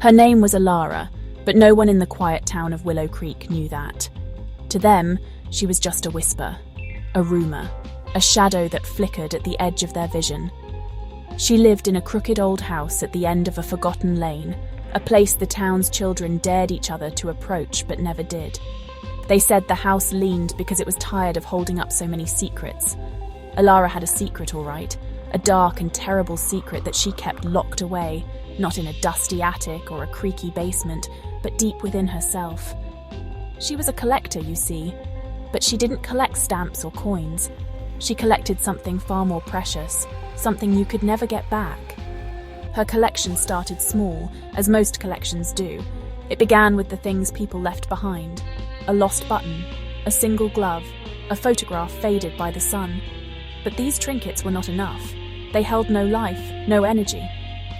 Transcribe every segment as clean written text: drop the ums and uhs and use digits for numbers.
Her name was Alara, but no one in the quiet town of Willow Creek knew that. To them, she was just a whisper, a rumour, a shadow that flickered at the edge of their vision. She lived in a crooked old house at the end of a forgotten lane, a place the town's children dared each other to approach but never did. They said the house leaned because it was tired of holding up so many secrets. Alara had a secret, all right, a dark and terrible secret that she kept locked away, not in a dusty attic or a creaky basement, but deep within herself. She was a collector, you see, but she didn't collect stamps or coins. She collected something far more precious, something you could never get back. Her collection started small, as most collections do. It began with the things people left behind. A lost button, a single glove, a photograph faded by the sun. But these trinkets were not enough. They held no life, no energy.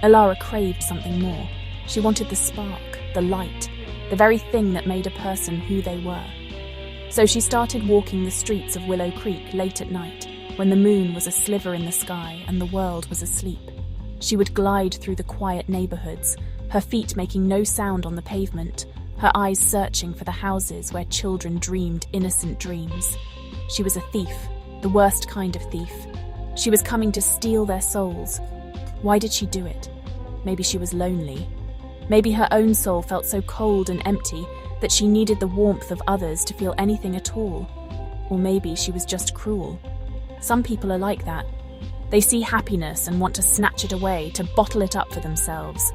Alara craved something more. She wanted the spark, the light, the very thing that made a person who they were. So she started walking the streets of Willow Creek late at night, when the moon was a sliver in the sky and the world was asleep. She would glide through the quiet neighbourhoods, her feet making no sound on the pavement, her eyes searching for the houses where children dreamed innocent dreams. She was a thief, the worst kind of thief. She was coming to steal their souls. Why did she do it? Maybe she was lonely. Maybe her own soul felt so cold and empty that she needed the warmth of others to feel anything at all. Or maybe she was just cruel. Some people are like that. They see happiness and want to snatch it away, to bottle it up for themselves.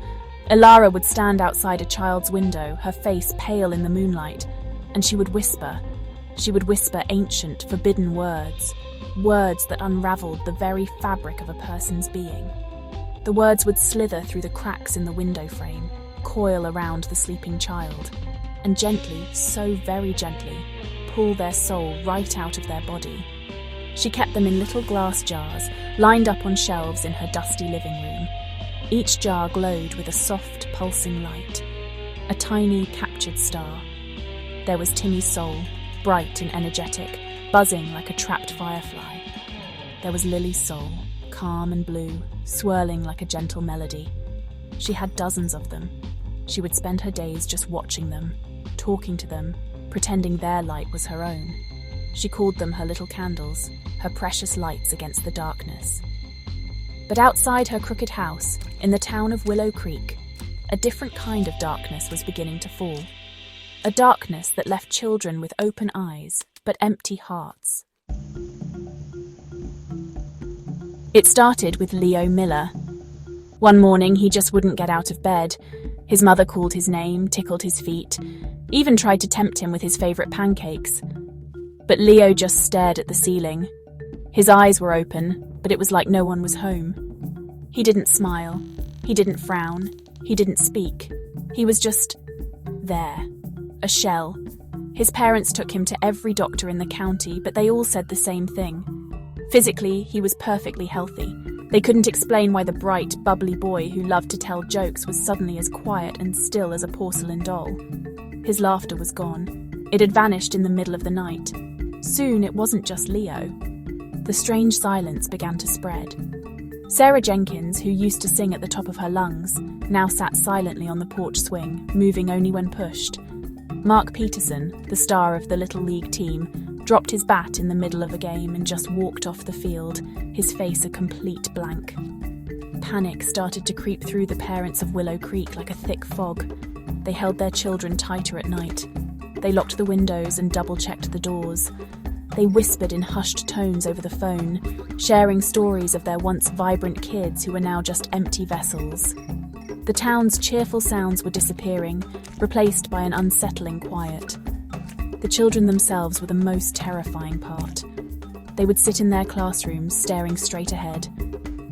Alara would stand outside a child's window, her face pale in the moonlight, and she would whisper. She would whisper ancient, forbidden words, words that unravelled the very fabric of a person's being. The words would slither through the cracks in the window frame, coil around the sleeping child, and gently, so very gently, pull their soul right out of their body. She kept them in little glass jars, lined up on shelves in her dusty living room. Each jar glowed with a soft, pulsing light, a tiny, captured star. There was Timmy's soul, bright and energetic, buzzing like a trapped firefly. There was Lily's soul, calm and blue, swirling like a gentle melody. She had dozens of them. She would spend her days just watching them, talking to them, pretending their light was her own. She called them her little candles, her precious lights against the darkness. But outside her crooked house, in the town of Willow Creek, a different kind of darkness was beginning to fall. A darkness that left children with open eyes, but empty hearts. It started with Leo Miller. One morning, he just wouldn't get out of bed. His mother called his name, tickled his feet, even tried to tempt him with his favourite pancakes. But Leo just stared at the ceiling. His eyes were open, but it was like no one was home. He didn't smile. He didn't frown. He didn't speak. He was just there, a shell. His parents took him to every doctor in the county, but they all said the same thing. Physically, he was perfectly healthy. They couldn't explain why the bright, bubbly boy who loved to tell jokes was suddenly as quiet and still as a porcelain doll. His laughter was gone. It had vanished in the middle of the night. Soon it wasn't just Leo. The strange silence began to spread. Sarah Jenkins, who used to sing at the top of her lungs, now sat silently on the porch swing, moving only when pushed. Mark Peterson, the star of the Little League team, dropped his bat in the middle of a game and just walked off the field, his face a complete blank. Panic started to creep through the parents of Willow Creek like a thick fog. They held their children tighter at night. They locked the windows and double-checked the doors. They whispered in hushed tones over the phone, sharing stories of their once vibrant kids who were now just empty vessels. The town's cheerful sounds were disappearing, replaced by an unsettling quiet. The children themselves were the most terrifying part. They would sit in their classrooms, staring straight ahead.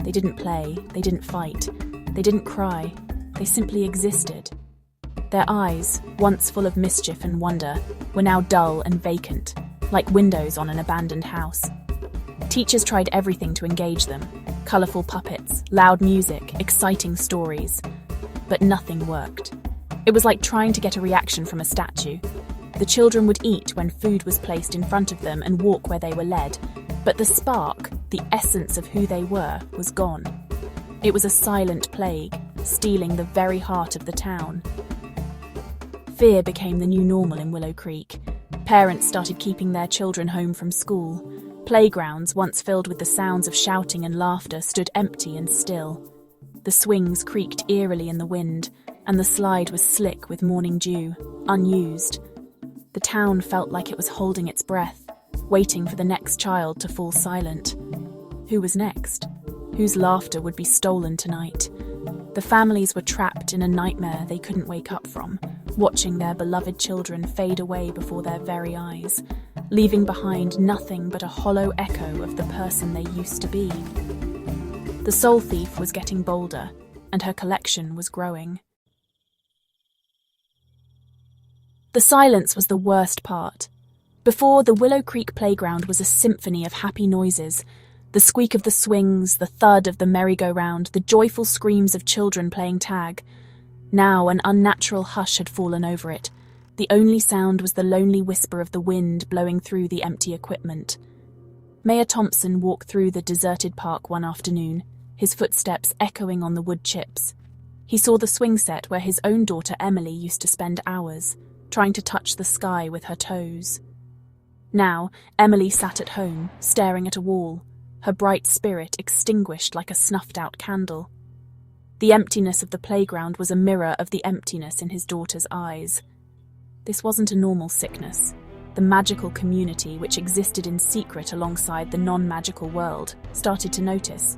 They didn't play, they didn't fight, they didn't cry, they simply existed. Their eyes, once full of mischief and wonder, were now dull and vacant, like windows on an abandoned house. Teachers tried everything to engage them: colourful puppets, loud music, exciting stories. But nothing worked. It was like trying to get a reaction from a statue. The children would eat when food was placed in front of them and walk where they were led, but the spark, the essence of who they were, was gone. It was a silent plague, stealing the very heart of the town. Fear became the new normal in Willow Creek. Parents started keeping their children home from school. Playgrounds, once filled with the sounds of shouting and laughter, stood empty and still. The swings creaked eerily in the wind, and the slide was slick with morning dew, unused. The town felt like it was holding its breath, waiting for the next child to fall silent. Who was next? Whose laughter would be stolen tonight? The families were trapped in a nightmare they couldn't wake up from, watching their beloved children fade away before their very eyes, leaving behind nothing but a hollow echo of the person they used to be. The soul thief was getting bolder, and her collection was growing. The silence was the worst part. Before, the Willow Creek playground was a symphony of happy noises. The squeak of the swings, the thud of the merry-go-round, the joyful screams of children playing tag. Now an unnatural hush had fallen over it. The only sound was the lonely whisper of the wind blowing through the empty equipment. Mayor Thompson walked through the deserted park one afternoon, his footsteps echoing on the wood chips. He saw the swing set where his own daughter Emily used to spend hours, trying to touch the sky with her toes. Now, Emily sat at home, staring at a wall, her bright spirit extinguished like a snuffed-out candle. The emptiness of the playground was a mirror of the emptiness in his daughter's eyes. This wasn't a normal sickness. The magical community, which existed in secret alongside the non-magical world, started to notice.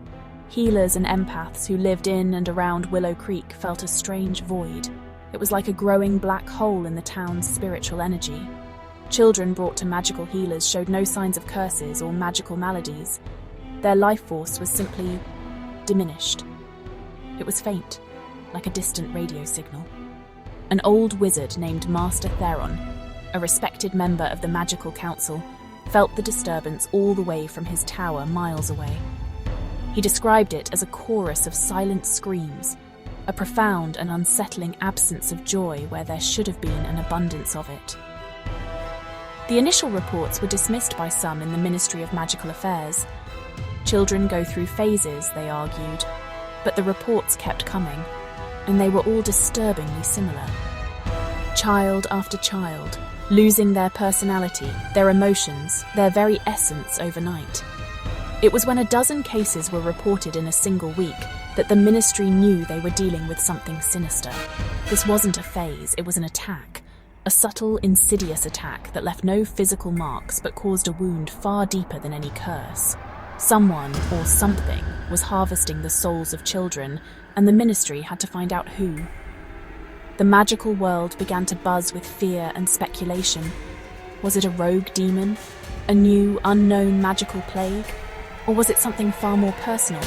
Healers and empaths who lived in and around Willow Creek felt a strange void. It was like a growing black hole in the town's spiritual energy. Children brought to magical healers showed no signs of curses or magical maladies. Their life force was simply diminished. It was faint, like a distant radio signal. An old wizard named Master Theron, a respected member of the Magical Council, felt the disturbance all the way from his tower miles away. He described it as a chorus of silent screams, a profound and unsettling absence of joy where there should have been an abundance of it. The initial reports were dismissed by some in the Ministry of Magical Affairs. Children go through phases, they argued, but the reports kept coming, and they were all disturbingly similar. Child after child, losing their personality, their emotions, their very essence overnight. It was when a dozen cases were reported in a single week that the ministry knew they were dealing with something sinister. This wasn't a phase, it was an attack. A subtle, insidious attack that left no physical marks but caused a wound far deeper than any curse. Someone, or something, was harvesting the souls of children, and the ministry had to find out who. The magical world began to buzz with fear and speculation. Was it a rogue demon? A new, unknown magical plague? Or was it something far more personal?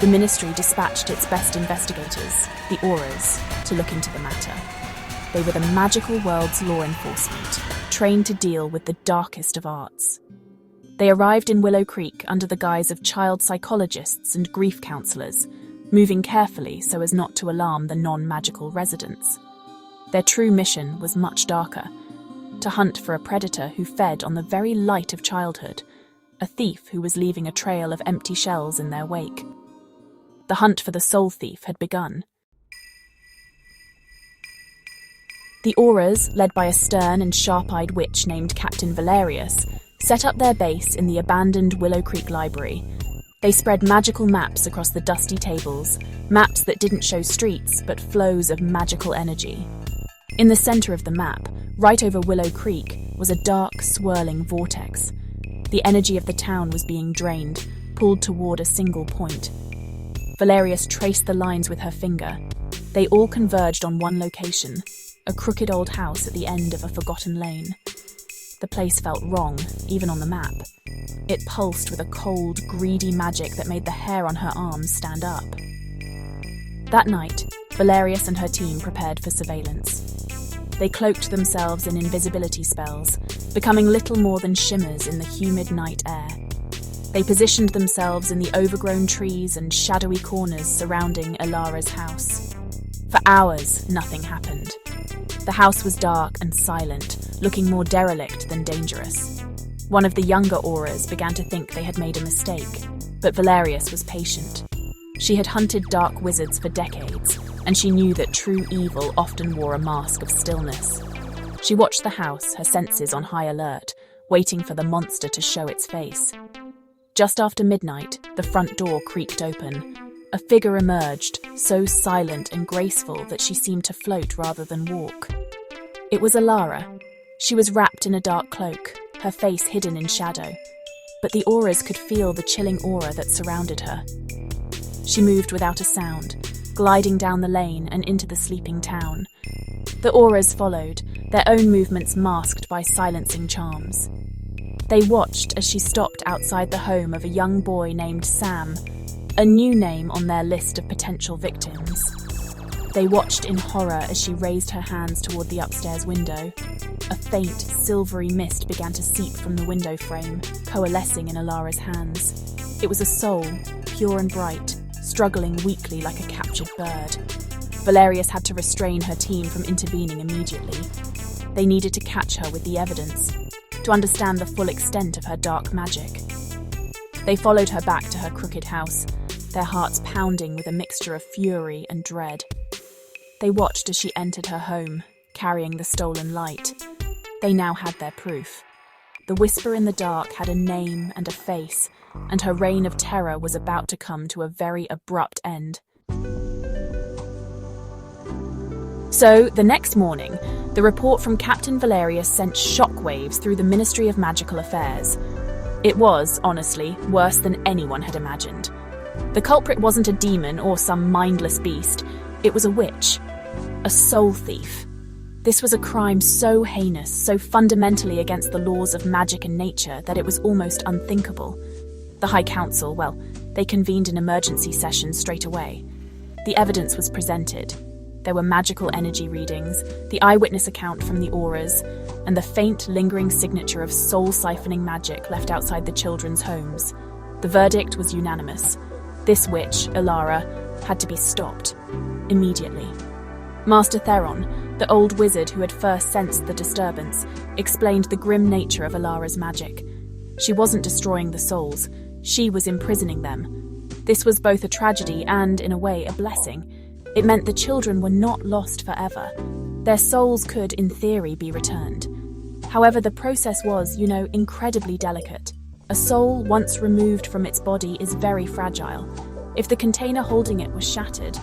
The ministry dispatched its best investigators, the Auras, to look into the matter. They were the magical world's law enforcement, trained to deal with the darkest of arts. They arrived in Willow Creek under the guise of child psychologists and grief counsellors, moving carefully so as not to alarm the non-magical residents. Their true mission was much darker: to hunt for a predator who fed on the very light of childhood, a thief who was leaving a trail of empty shells in their wake. The hunt for the soul thief had begun. The Auras, led by a stern and sharp-eyed witch named Captain Valerius, set up their base in the abandoned Willow Creek Library. They spread magical maps across the dusty tables, maps that didn't show streets but flows of magical energy. In the centre of the map, right over Willow Creek, was a dark, swirling vortex. The energy of the town was being drained, pulled toward a single point. Valerius traced the lines with her finger. They all converged on one location, a crooked old house at the end of a forgotten lane. The place felt wrong, even on the map. It pulsed with a cold, greedy magic that made the hair on her arms stand up. That night, Valerius and her team prepared for surveillance. They cloaked themselves in invisibility spells, becoming little more than shimmers in the humid night air. They positioned themselves in the overgrown trees and shadowy corners surrounding Elara's house. For hours, nothing happened. The house was dark and silent, looking more derelict than dangerous. One of the younger Auras began to think they had made a mistake, but Valerius was patient. She had hunted dark wizards for decades, and she knew that true evil often wore a mask of stillness. She watched the house, her senses on high alert, waiting for the monster to show its face. Just after midnight, the front door creaked open. A figure emerged, so silent and graceful that she seemed to float rather than walk. It was Alara. She was wrapped in a dark cloak, her face hidden in shadow. But the auras could feel the chilling aura that surrounded her. She moved without a sound, gliding down the lane and into the sleeping town. The auras followed, their own movements masked by silencing charms. They watched as she stopped outside the home of a young boy named Sam, a new name on their list of potential victims. They watched in horror as she raised her hands toward the upstairs window. A faint, silvery mist began to seep from the window frame, coalescing in Alara's hands. It was a soul, pure and bright, struggling weakly like a captured bird. Valerius had to restrain her team from intervening immediately. They needed to catch her with the evidence, to understand the full extent of her dark magic. They followed her back to her crooked house, their hearts pounding with a mixture of fury and dread. They watched as she entered her home, carrying the stolen light. They now had their proof. The Whisper in the Dark had a name and a face, and her reign of terror was about to come to a very abrupt end. So, the next morning, the report from Captain Valerius sent shockwaves through the Ministry of Magical Affairs. It was, honestly, worse than anyone had imagined. The culprit wasn't a demon or some mindless beast. It was a witch. A soul thief. This was a crime so heinous, so fundamentally against the laws of magic and nature that it was almost unthinkable. The High Council, well, they convened an emergency session straight away. The evidence was presented. There were magical energy readings, the eyewitness account from the auras, and the faint, lingering signature of soul-siphoning magic left outside the children's homes. The verdict was unanimous. This witch, Alara, had to be stopped. Immediately. Master Theron, the old wizard who had first sensed the disturbance, explained the grim nature of Alara's magic. She wasn't destroying the souls, she was imprisoning them. This was both a tragedy and, in a way, a blessing. It meant the children were not lost forever. Their souls could, in theory, be returned. However, the process was, incredibly delicate. A soul, once removed from its body, is very fragile. If the container holding it was shattered,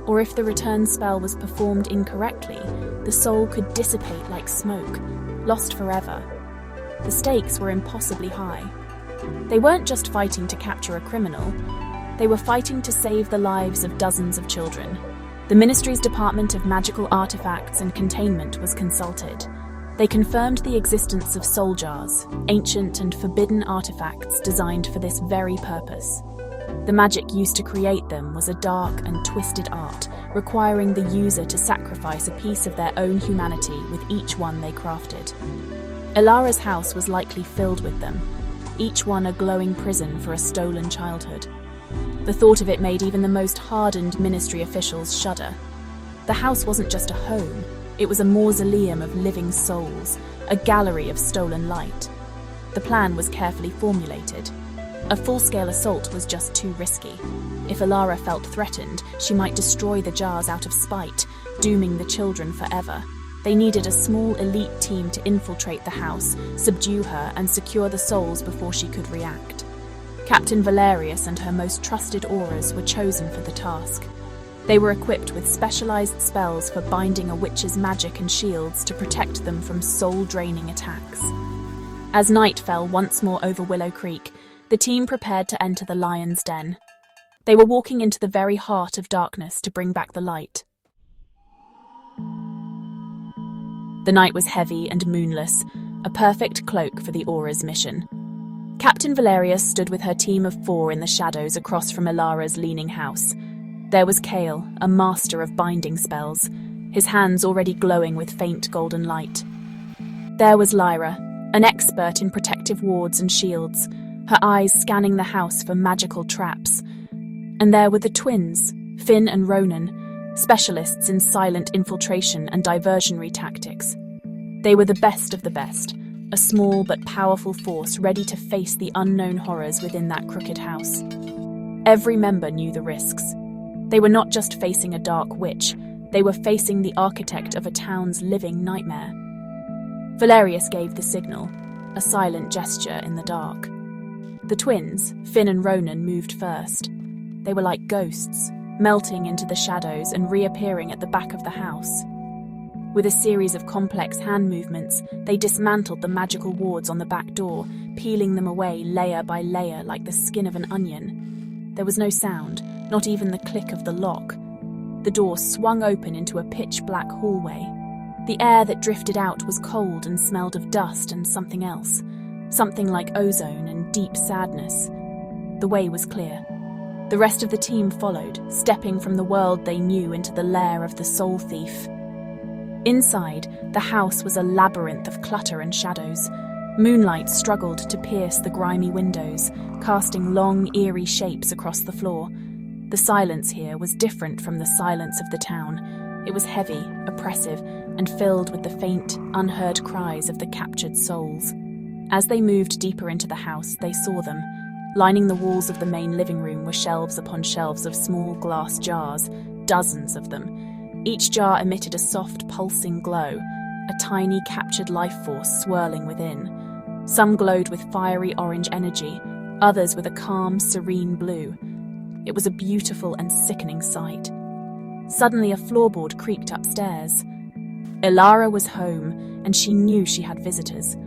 or if the return spell was performed incorrectly, the soul could dissipate like smoke, lost forever. The stakes were impossibly high. They weren't just fighting to capture a criminal, they were fighting to save the lives of dozens of children. The Ministry's Department of Magical Artifacts and Containment was consulted. They confirmed the existence of soul jars, ancient and forbidden artifacts designed for this very purpose. The magic used to create them was a dark and twisted art, requiring the user to sacrifice a piece of their own humanity with each one they crafted. Alara's house was likely filled with them, each one a glowing prison for a stolen childhood. The thought of it made even the most hardened ministry officials shudder. The house wasn't just a home, it was a mausoleum of living souls, a gallery of stolen light. The plan was carefully formulated. A full-scale assault was just too risky. If Alara felt threatened, she might destroy the jars out of spite, dooming the children forever. They needed a small elite team to infiltrate the house, subdue her, and secure the souls before she could react. Captain Valerius and her most trusted auras were chosen for the task. They were equipped with specialized spells for binding a witch's magic and shields to protect them from soul-draining attacks. As night fell once more over Willow Creek, the team prepared to enter the lion's den. They were walking into the very heart of darkness to bring back the light. The night was heavy and moonless, a perfect cloak for the Aura's mission. Captain Valerius stood with her team of 4 in the shadows across from Alara's leaning house. There was Kale, a master of binding spells, his hands already glowing with faint golden light. There was Lyra, an expert in protective wards and shields, her eyes scanning the house for magical traps. And there were the twins, Finn and Ronan, specialists in silent infiltration and diversionary tactics. They were the best of the best, a small but powerful force ready to face the unknown horrors within that crooked house. Every member knew the risks. They were not just facing a dark witch, they were facing the architect of a town's living nightmare. Valerius gave the signal, a silent gesture in the dark. The twins, Finn and Ronan, moved first. They were like ghosts, melting into the shadows and reappearing at the back of the house. With a series of complex hand movements, they dismantled the magical wards on the back door, peeling them away layer by layer like the skin of an onion. There was no sound, not even the click of the lock. The door swung open into a pitch-black hallway. The air that drifted out was cold and smelled of dust and something else, something like ozone and deep sadness. The way was clear. The rest of the team followed, stepping from the world they knew into the lair of the soul thief. Inside, the house was a labyrinth of clutter and shadows. Moonlight struggled to pierce the grimy windows, casting long, eerie shapes across the floor. The silence here was different from the silence of the town. It was heavy, oppressive, and filled with the faint, unheard cries of the captured souls. As they moved deeper into the house, they saw them. Lining the walls of the main living room were shelves upon shelves of small glass jars, dozens of them. Each jar emitted a soft, pulsing glow, a tiny captured life force swirling within. Some glowed with fiery orange energy, others with a calm, serene blue. It was a beautiful and sickening sight. Suddenly a floorboard creaked upstairs. Ilara was home, and she knew she had visitors.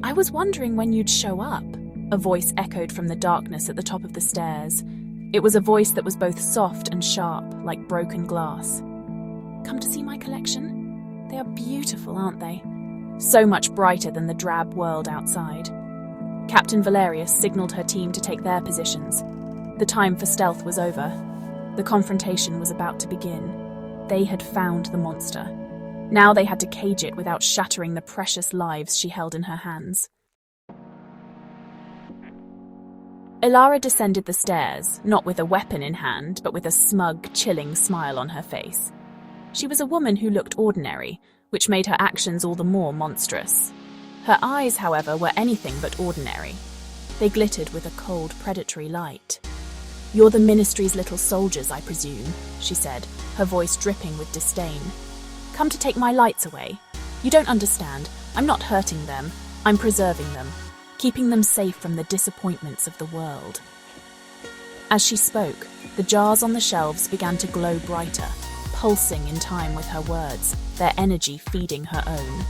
"I was wondering when you'd show up," a voice echoed from the darkness at the top of the stairs. It was a voice that was both soft and sharp, like broken glass. "Come to see my collection? They are beautiful, aren't they? So much brighter than the drab world outside." Captain Valerius signaled her team to take their positions. The time for stealth was over. The confrontation was about to begin. They had found the monster. Now they had to cage it without shattering the precious lives she held in her hands. Ilara descended the stairs, not with a weapon in hand, but with a smug, chilling smile on her face. She was a woman who looked ordinary, which made her actions all the more monstrous. Her eyes, however, were anything but ordinary. They glittered with a cold, predatory light. "You're the Ministry's little soldiers, I presume," she said, her voice dripping with disdain. "Come to take my lights away? You don't understand. I'm not hurting them. I'm preserving them, keeping them safe from the disappointments of the world." As she spoke, the jars on the shelves began to glow brighter, pulsing in time with her words, their energy feeding her own.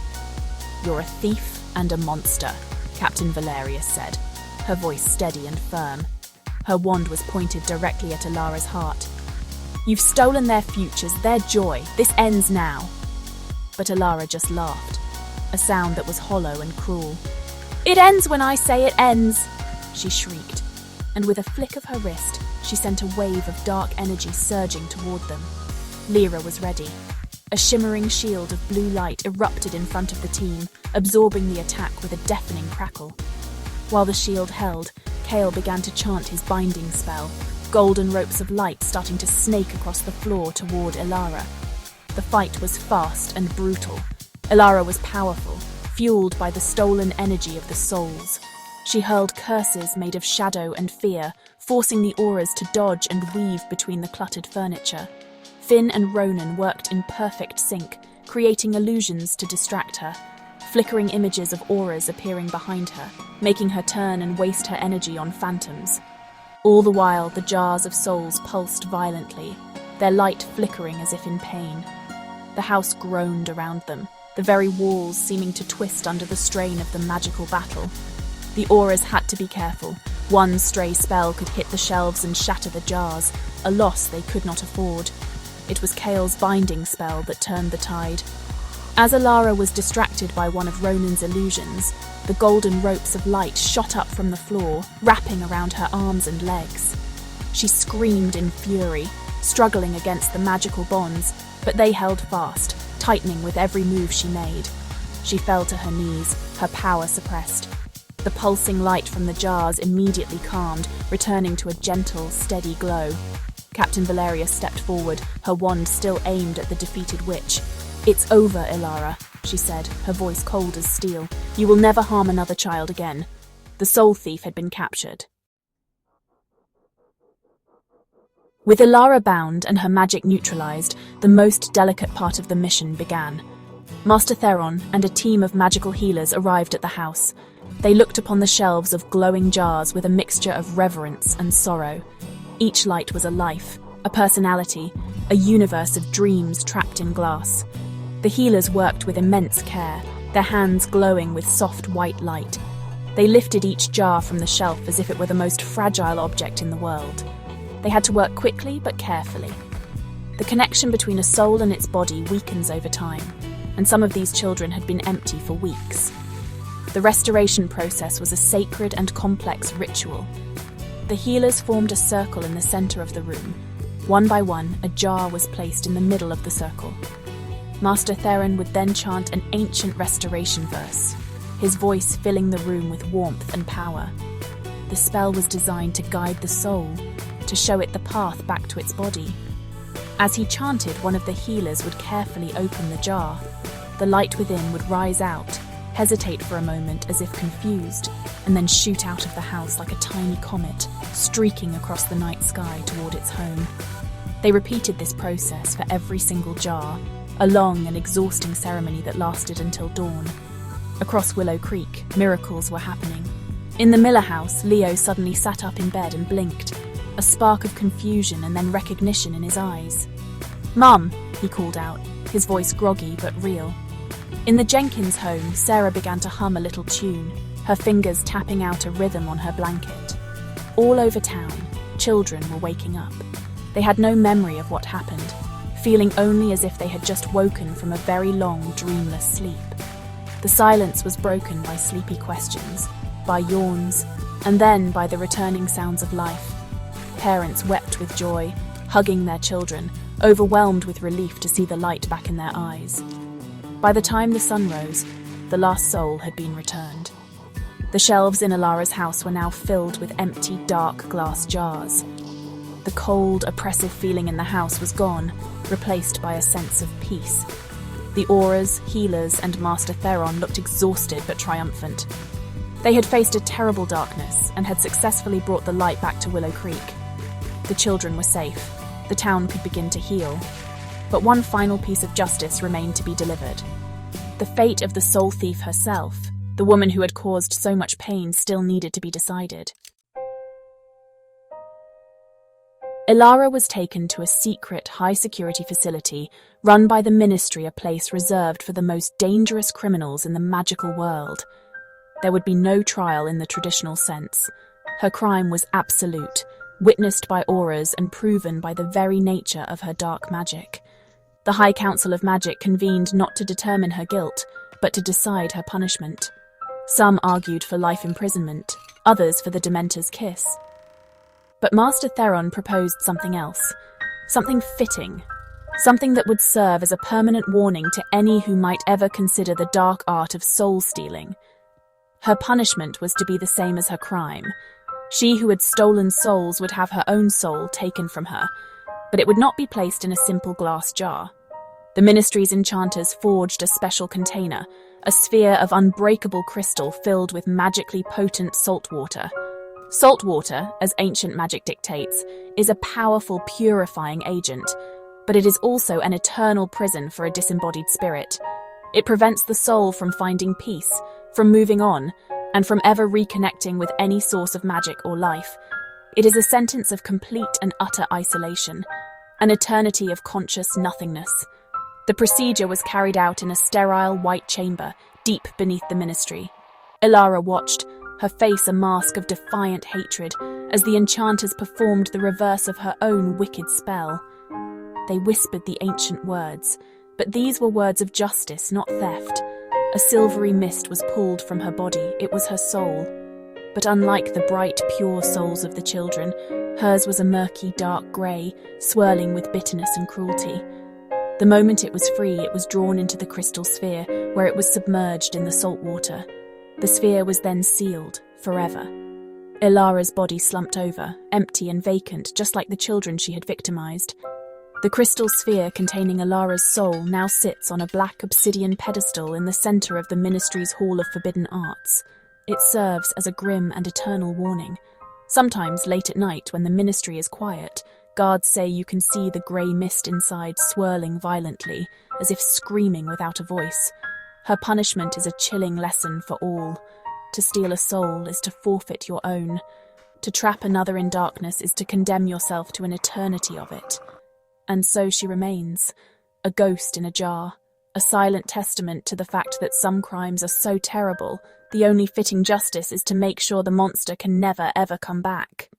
"You're a thief and a monster," Captain Valerius said, her voice steady and firm. Her wand was pointed directly at Ilara's heart. "You've stolen their futures, their joy. This ends now." But Ilara just laughed, a sound that was hollow and cruel. "It ends when I say it ends," she shrieked, and with a flick of her wrist, she sent a wave of dark energy surging toward them. Lyra was ready. A shimmering shield of blue light erupted in front of the team, absorbing the attack with a deafening crackle. While the shield held, Kale began to chant his binding spell, golden ropes of light starting to snake across the floor toward Ilara. The fight was fast and brutal. Ilara was powerful, fueled by the stolen energy of the souls. She hurled curses made of shadow and fear, forcing the auras to dodge and weave between the cluttered furniture. Finn and Ronan worked in perfect sync, creating illusions to distract her, flickering images of auras appearing behind her, making her turn and waste her energy on phantoms. All the while, the jars of souls pulsed violently, their light flickering as if in pain. The house groaned around them, the very walls seeming to twist under the strain of the magical battle. The auras had to be careful. One stray spell could hit the shelves and shatter the jars, a loss they could not afford. It was Kale's binding spell that turned the tide. As Ilara was distracted by one of Ronan's illusions, the golden ropes of light shot up from the floor, wrapping around her arms and legs. She screamed in fury, struggling against the magical bonds, but they held fast, tightening with every move she made. She fell to her knees, her power suppressed. The pulsing light from the jars immediately calmed, returning to a gentle, steady glow. Captain Valerius stepped forward, her wand still aimed at the defeated witch. "It's over, Ilara," she said, her voice cold as steel. "You will never harm another child again." The soul thief had been captured. With Ilara bound and her magic neutralized, the most delicate part of the mission began. Master Theron and a team of magical healers arrived at the house. They looked upon the shelves of glowing jars with a mixture of reverence and sorrow. Each light was a life, a personality, a universe of dreams trapped in glass. The healers worked with immense care, their hands glowing with soft white light. They lifted each jar from the shelf as if it were the most fragile object in the world. They had to work quickly but carefully. The connection between a soul and its body weakens over time, and some of these children had been empty for weeks. The restoration process was a sacred and complex ritual. The healers formed a circle in the center of the room. One by one, a jar was placed in the middle of the circle. Master Theron would then chant an ancient restoration verse, his voice filling the room with warmth and power. The spell was designed to guide the soul, to show it the path back to its body. As he chanted, one of the healers would carefully open the jar. The light within would rise out, hesitate for a moment as if confused, and then shoot out of the house like a tiny comet, streaking across the night sky toward its home. They repeated this process for every single jar, a long and exhausting ceremony that lasted until dawn. Across Willow Creek, miracles were happening. In the Miller house, Leo suddenly sat up in bed and blinked, a spark of confusion and then recognition in his eyes. "Mum," he called out, his voice groggy but real. In the Jenkins home, Sarah began to hum a little tune, her fingers tapping out a rhythm on her blanket. All over town, children were waking up. They had no memory of what happened, feeling only as if they had just woken from a very long, dreamless sleep. The silence was broken by sleepy questions, by yawns, and then by the returning sounds of life. Parents wept with joy, hugging their children, overwhelmed with relief to see the light back in their eyes. By the time the sun rose, the last soul had been returned. The shelves in Ilara's house were now filled with empty, dark glass jars. The cold, oppressive feeling in the house was gone, replaced by a sense of peace. The auras, healers, and Master Theron looked exhausted but triumphant. They had faced a terrible darkness and had successfully brought the light back to Willow Creek. The children were safe. The town could begin to heal. But one final piece of justice remained to be delivered. The fate of the soul thief herself, the woman who had caused so much pain, still needed to be decided. Ilara was taken to a secret, high-security facility run by the Ministry, a place reserved for the most dangerous criminals in the magical world. There would be no trial in the traditional sense. Her crime was absolute, witnessed by auras and proven by the very nature of her dark magic. The High Council of Magic convened not to determine her guilt, but to decide her punishment. Some argued for life imprisonment, others for the Dementor's kiss. But Master Theron proposed something else, something fitting, something that would serve as a permanent warning to any who might ever consider the dark art of soul-stealing. Her punishment was to be the same as her crime. She who had stolen souls would have her own soul taken from her, but it would not be placed in a simple glass jar. The Ministry's enchanters forged a special container, a sphere of unbreakable crystal filled with magically potent salt water. Salt water, as ancient magic dictates, is a powerful purifying agent, but it is also an eternal prison for a disembodied spirit. It prevents the soul from finding peace, from moving on, and from ever reconnecting with any source of magic or life. It is a sentence of complete and utter isolation, an eternity of conscious nothingness. The procedure was carried out in a sterile white chamber deep beneath the Ministry. Ilara watched, her face a mask of defiant hatred, as the enchanters performed the reverse of her own wicked spell. They whispered the ancient words, but these were words of justice, not theft. A silvery mist was pulled from her body. It was her soul. But unlike the bright, pure souls of the children, hers was a murky, dark grey, swirling with bitterness and cruelty. The moment it was free, it was drawn into the crystal sphere, where it was submerged in the salt water. The sphere was then sealed, forever. Ilara's body slumped over, empty and vacant, just like the children she had victimized. The crystal sphere containing Ilara's soul now sits on a black obsidian pedestal in the center of the Ministry's Hall of Forbidden Arts. It serves as a grim and eternal warning. Sometimes, late at night, when the Ministry is quiet, Guards say you can see the grey mist inside swirling violently, as if screaming without a voice. Her punishment is a chilling lesson for all. To steal a soul is to forfeit your own. To trap another in darkness is to condemn yourself to an eternity of it. And so she remains, a ghost in a jar, a silent testament to the fact that some crimes are so terrible, the only fitting justice is to make sure the monster can never ever come back.